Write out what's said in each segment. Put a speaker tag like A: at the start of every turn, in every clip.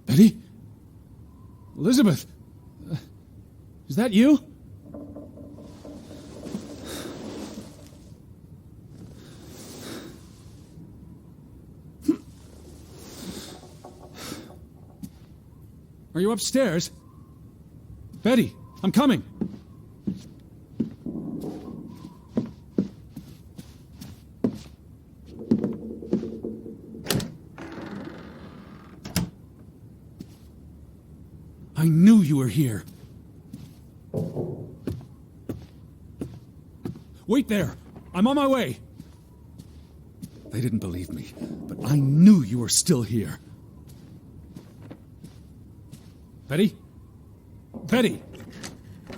A: Betty? Elizabeth? Is that you? Are you upstairs? Betty, I'm coming. I knew you were here. Wait there. I'm on my way. They didn't believe me, but I knew you were still here. Betty? Betty!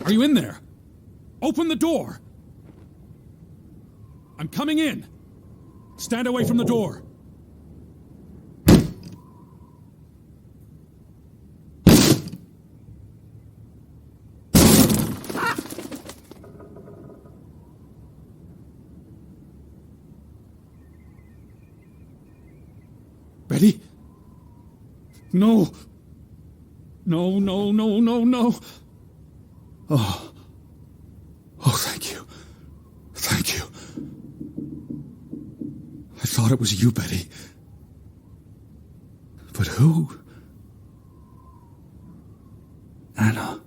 A: Are you in there? Open the door! I'm coming in! Stand away from the door! Betty? No! No, no, no, no, no. Oh, thank you. Thank you. I thought it was you, Betty. But who? Anna.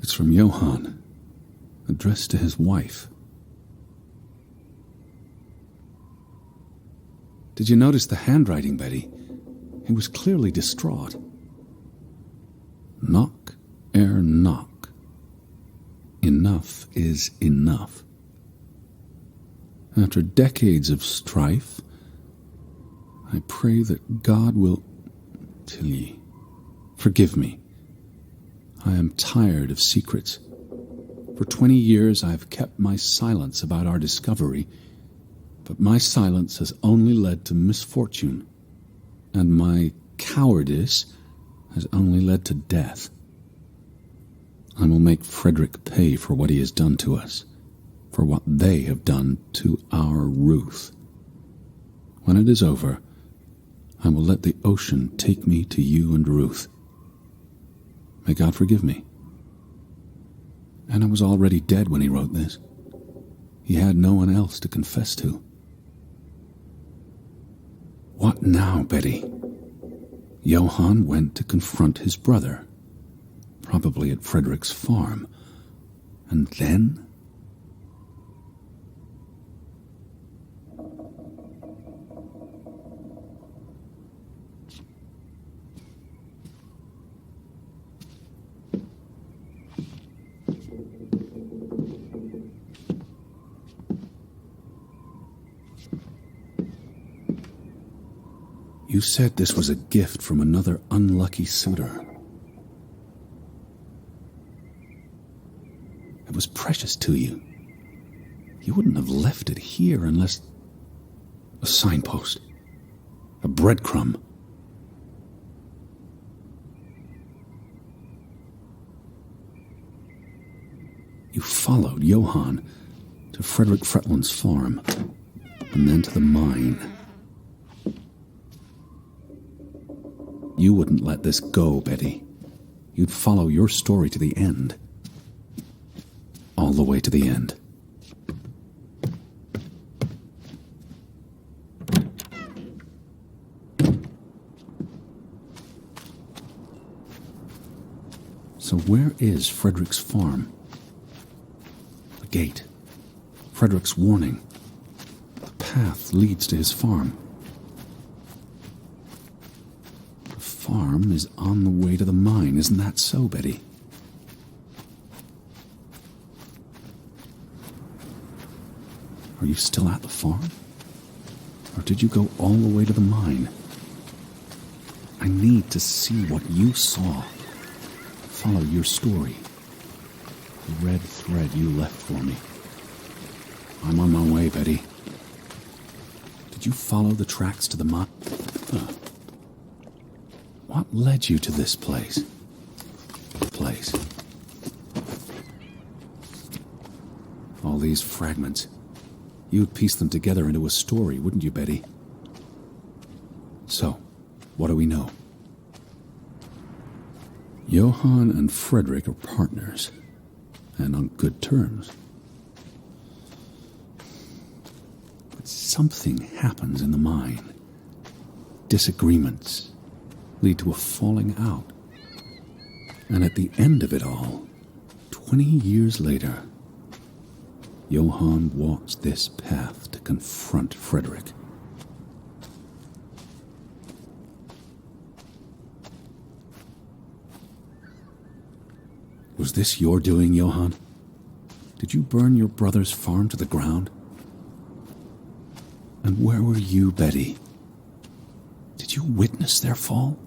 A: It's from Johann. Addressed to his wife. Did you notice the handwriting, Betty? He was clearly distraught. Knock ere knock. Enough is enough. After decades of strife, I pray that God will... Tilly, forgive me. I am tired of secrets. For 20 years I've kept my silence about our discovery, but my silence has only led to misfortune, and my cowardice has only led to death. I will make Frederick pay for what he has done to us, for what they have done to our Ruth. When it is over, I will let the ocean take me to you and Ruth. May God forgive me. Anna was already dead when he wrote this. He had no one else to confess to. What now, Betty? Johann went to confront his brother, probably at Frederick's farm. And then... You said this was a gift from another unlucky suitor. It was precious to you. You wouldn't have left it here unless... A signpost. A breadcrumb. You followed Johann to Frederick Fretland's farm, and then to the mine. You wouldn't let this go, Betty. You'd follow your story to the end. All the way to the end. So where is Frederick's farm? The gate. Frederick's warning. The path leads to his farm. The farm is on the way to the mine. Isn't that so, Betty? Are you still at the farm? Or did you go all the way to the mine? I need to see what you saw. Follow your story. The red thread you left for me. I'm on my way, Betty. Did you follow the tracks to the mine? What led you to this place? All these fragments. You'd piece them together into a story, wouldn't you, Betty? So, what do we know? Johann and Frederick are partners, and on good terms. But something happens in the mine. Disagreements lead to a falling out. And at the end of it all, 20 years later, Johann walks this path to confront Frederick. Was this your doing, Johann? Did you burn your brother's farm to the ground? And where were you, Betty? Did you witness their fall?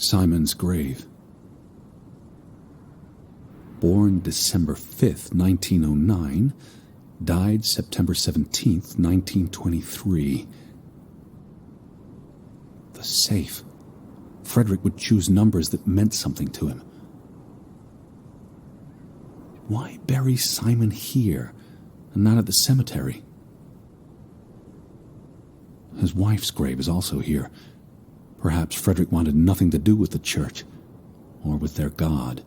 A: Simon's grave. Born December 5th, 1909, died September 17th, 1923. The safe. Frederick would choose numbers that meant something to him. Why bury Simon here and not at the cemetery? His wife's grave is also here. Perhaps Frederick wanted nothing to do with the church, or with their God.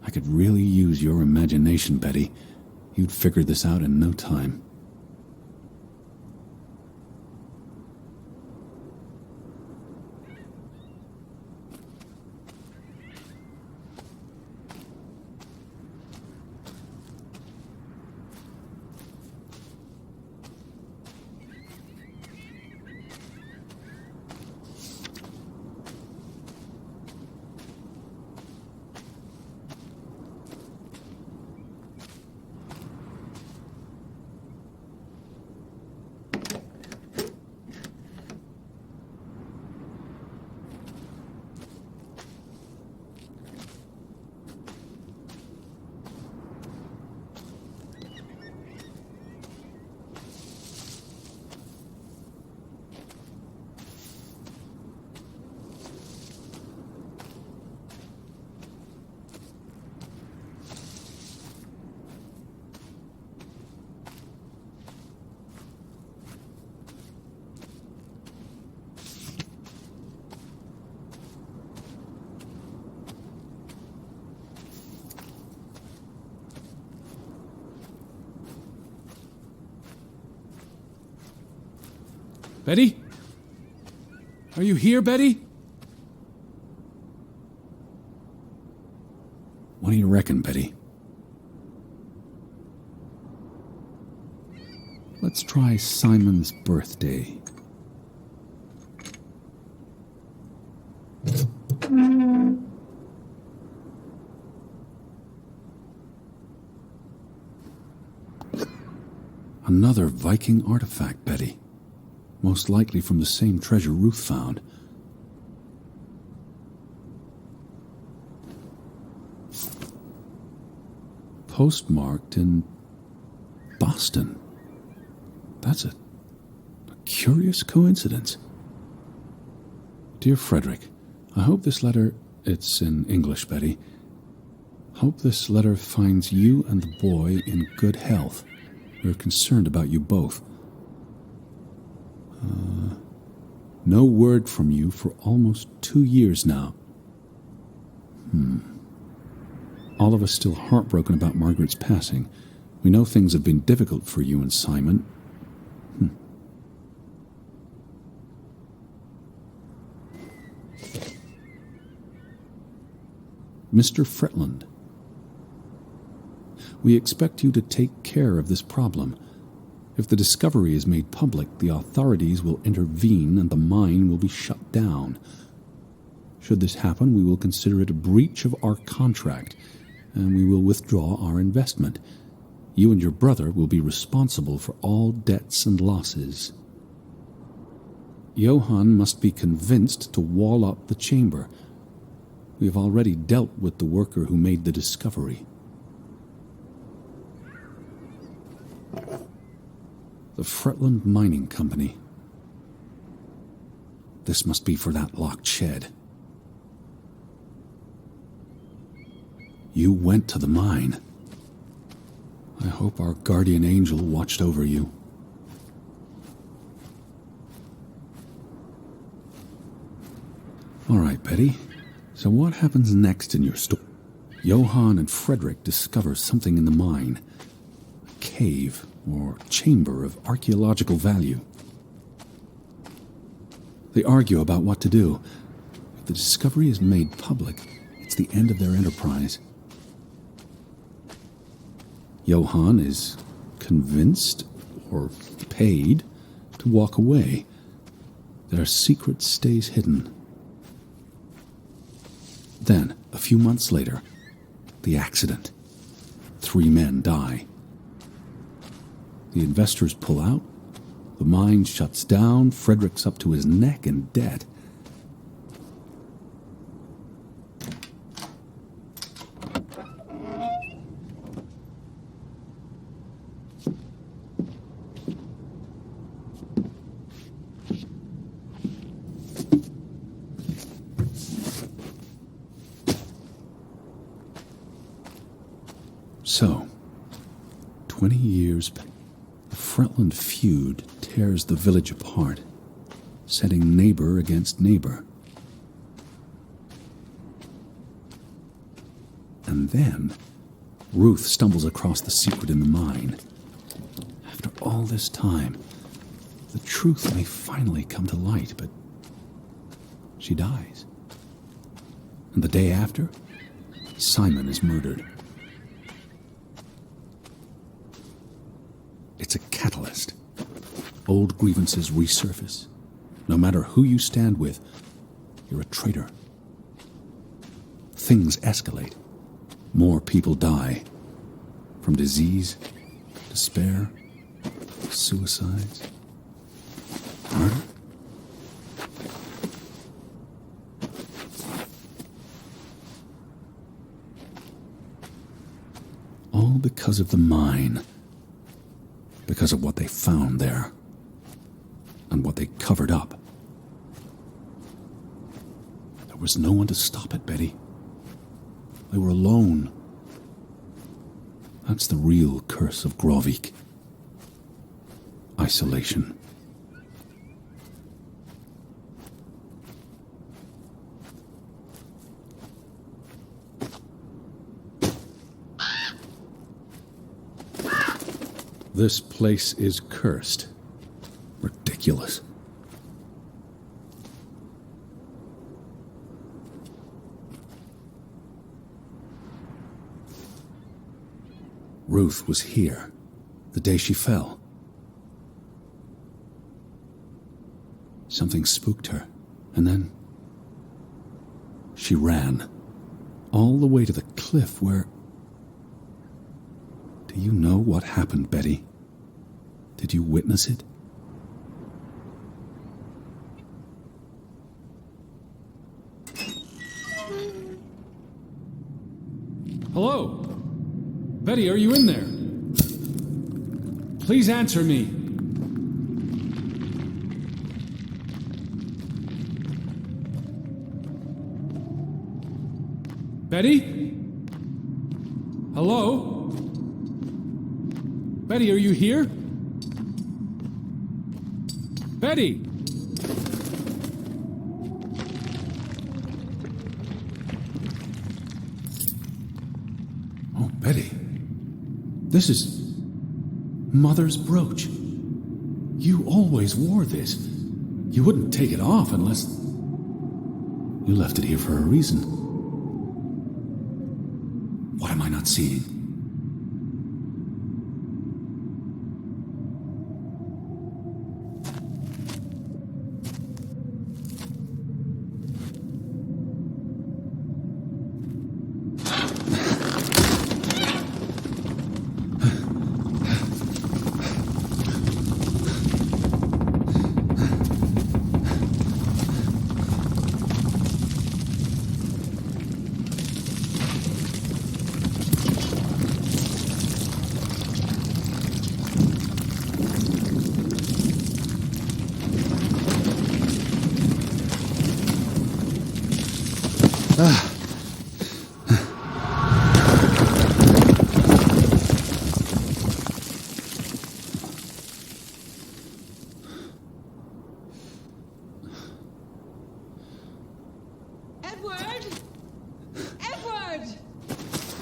A: I could really use your imagination, Betty. You'd figure this out in no time. Betty? Are you here, Betty? What do you reckon, Betty? Let's try Simon's birthday. Another Viking artifact, Betty. Most likely from the same treasure Ruth found. Postmarked in Boston. That's a curious coincidence. Dear Frederick, I hope this letter, it's in English, Betty. Hope this letter finds you and the boy in good health. We're concerned about you both. No word from you for almost 2 years now. All of us still heartbroken about Margaret's passing. We know things have been difficult for you and Simon. Mr. Fretland, we expect you to take care of this problem. If the discovery is made public, the authorities will intervene and the mine will be shut down. Should this happen, we will consider it a breach of our contract, and we will withdraw our investment. You and your brother will be responsible for all debts and losses. Johann must be convinced to wall up the chamber. We have already dealt with the worker who made the discovery. The Fretland Mining Company. This must be for that locked shed. You went to the mine. I hope our guardian angel watched over you. All right, Betty. So what happens next in your story? Johann and Frederick discover something in the mine. A cave or chamber of archaeological value. They argue about what to do. If the discovery is made public, it's the end of their enterprise. Johann is convinced, or paid, to walk away. Their secret stays hidden. Then, a few months later, the accident. 3 men die. The investors pull out, the mine shuts down, Frederick's up to his neck in debt. So, 20 years back. The Fretland feud tears the village apart, setting neighbor against neighbor. And then, Ruth stumbles across the secret in the mine. After all this time, the truth may finally come to light, but she dies. And the day after, Simon is murdered. It's a catalyst. Old grievances resurface. No matter who you stand with, you're a traitor. Things escalate. More people die. From disease, despair, suicides, murder. All because of the mine. Because of what they found there. And what they covered up. There was no one to stop it, Betty. They were alone. That's the real curse of Grovik. Isolation. This place is cursed. Ridiculous. Ruth was here the day she fell. Something spooked her, and then she ran all the way to the cliff where... Do you know what happened, Betty? Did you witness it?
B: Hello? Betty, are you in there? Please answer me. Betty? Hello? Betty, are you here? Betty!
A: Oh, Betty. This is Mother's brooch. You always wore this. You wouldn't take it off unless... You left it here for a reason. What am I not seeing?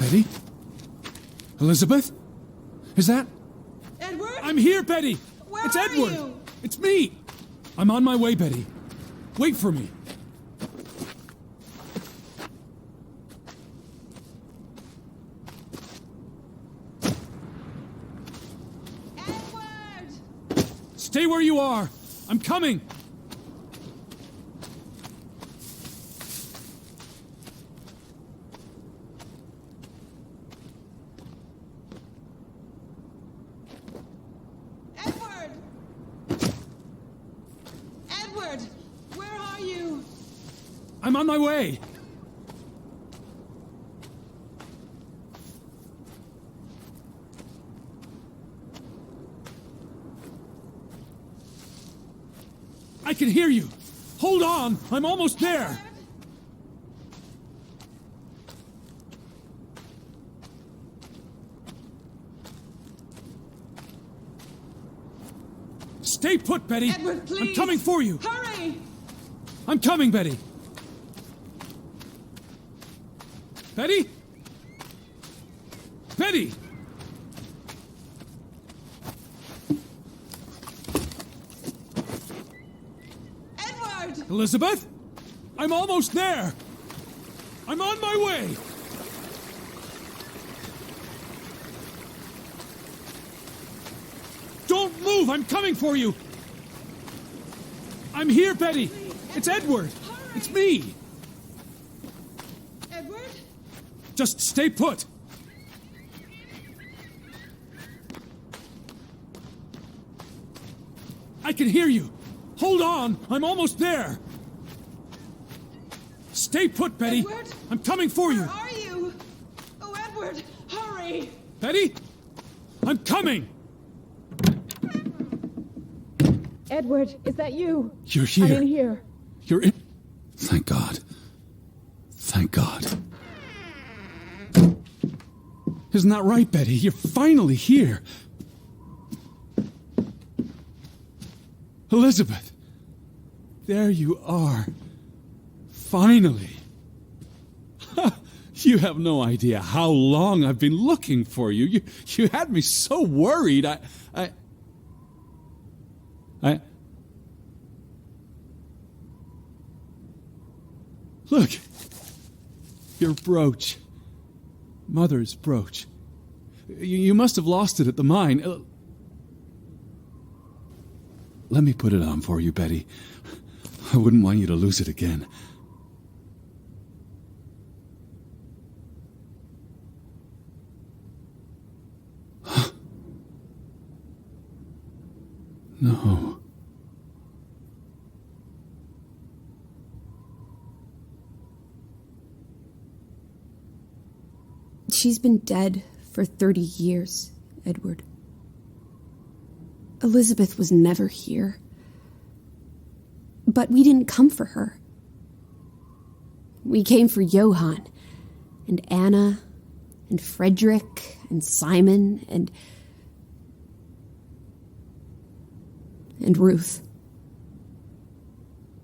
A: Betty? Elizabeth? Is that...
C: Edward?
B: I'm here, Betty!
C: Where
B: it's
C: are
B: Edward!
C: you?
B: It's me! I'm on my way, Betty. Wait for me.
C: Edward!
B: Stay where you are! I'm coming!
C: Edward! Edward! Where are you?
B: I'm on my way! I can hear you! Hold on! I'm almost there! Stay put, Betty!
C: Edward, please!
B: I'm coming for you!
C: Hurry!
B: I'm coming, Betty! Betty? Betty!
C: Edward!
B: Elizabeth? I'm almost there! I'm on my way! Don't move! I'm coming for you! I'm here, Betty! It's Edward! It's me!
C: Edward?
B: Just stay put! I can hear you! Hold on! I'm almost there! Stay put, Betty!
C: Edward?
B: I'm coming for you!
C: Where are you? Oh, Edward! Hurry!
B: Betty? I'm coming!
C: Edward, is that you?
A: You're here.
C: I'm in here.
A: You're in... Thank God. Thank God.
B: Isn't that right, Betty? You're finally here! Elizabeth! There you are. Finally. You have no idea how long I've been looking for you. You had me so worried. Look. Your brooch. Mother's brooch. You must have lost it at the mine. Let me put it on for you, Betty. I wouldn't want you to lose it again. No.
D: She's been dead for 30 years, Edward. Elizabeth was never here. But we didn't come for her. We came for Johann, and Anna, and Frederick and Simon and Ruth.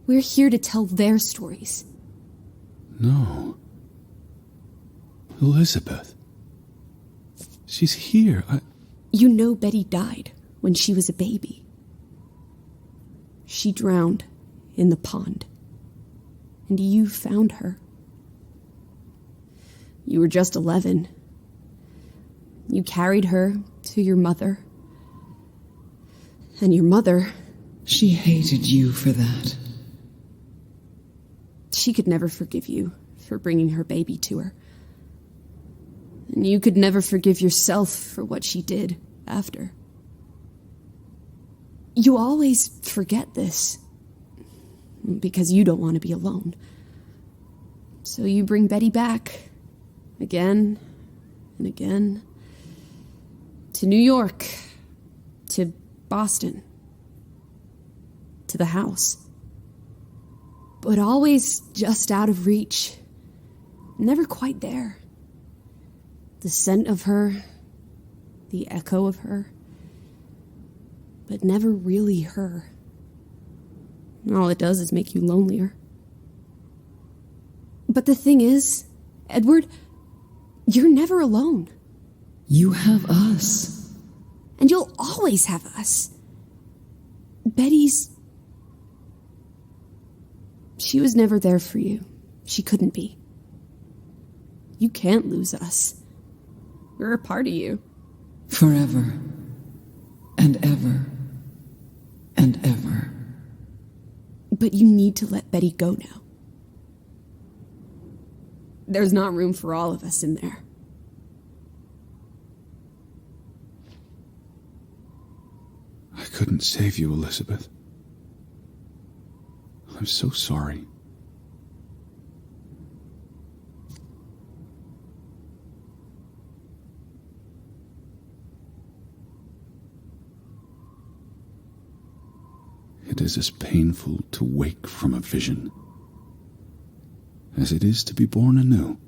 D: We're here to tell their stories.
A: No. Elizabeth. She's here.
D: You know Betty died when she was a baby. She drowned in the pond. And you found her. You were just 11. You carried her to your mother. And your mother...
E: She hated you for that.
D: She could never forgive you for bringing her baby to her. And you could never forgive yourself for what she did after. You always forget this. Because you don't want to be alone. So you bring Betty back. Again and again. To New York. To Boston. To the house. But always just out of reach. Never quite there. The scent of her. The echo of her. But never really her. All it does is make you lonelier. But the thing is, Edward, you're never alone.
E: You have us.
D: And you'll always have us. Betty's... She was never there for you. She couldn't be. You can't lose us. We're a part of you.
E: Forever. And ever. And ever.
D: But you need to let Betty go now. There's not room for all of us in there.
A: I couldn't save you, Elizabeth. I'm so sorry. It is as painful to wake from a vision as it is to be born anew.